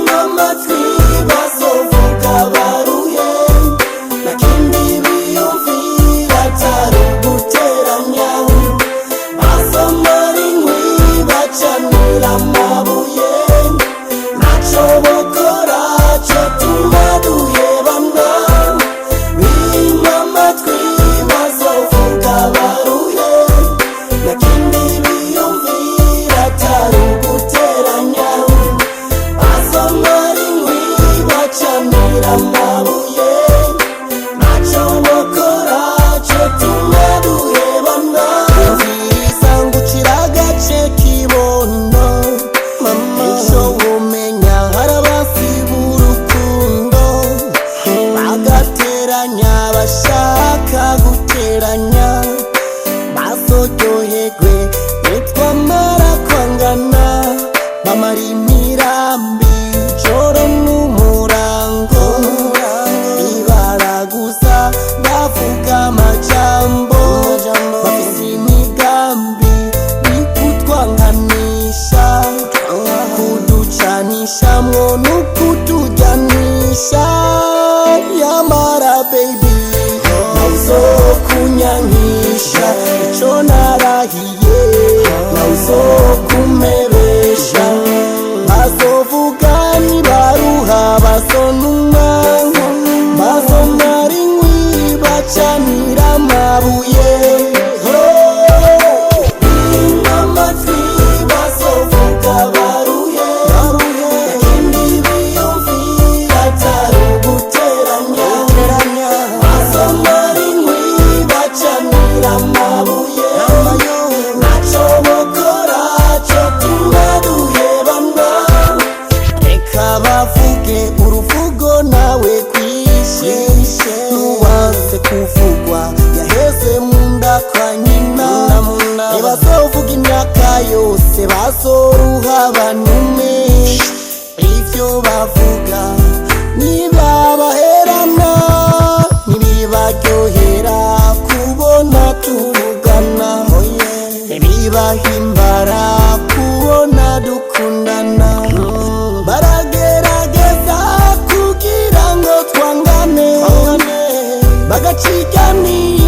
Mama twiba sovuga baruye nakindi biyumvira atari guteranya basomari nkwi bacanira amabuye naco bokora co tuma duhebana mama twiba sovuga baruye nakindi biyumvira atari guteranya chanira mabuye nacho bokora cyo tumaduhebana nzisangukira gace kibondo mama isho umenya harabasibura urukundo bagateranya bashaka guteranya basoryoherwe nitwa mara kwangana bamara imirambi joro n'umurango ibaraguza bavuga amajambo bafise imigambi bikutwanganisha kuducanishamwo n'ukutujyanisha yamara baby nauzokunyankisha ico narahiye nauzokumebesha bazovuga nibaruha basonuma bazomara inkwi bacanira amabuye amatwi bazovuga baruye nakindi biyumvira atari guteranya bazomara inkwi bacanira amabuye naco bokora co tuma duhebana bavuge uruvugo nawe kwishe nuwanse kuvugwa yaheze munda kwa nyina ntibazovuga imyaka yose bazoruha banume ivyo bavuga nibabaherana ntibibaryohera kubona tuvugana ntibibahimbara kubona dukundana baragerageza kugira ngo twangane bagacikani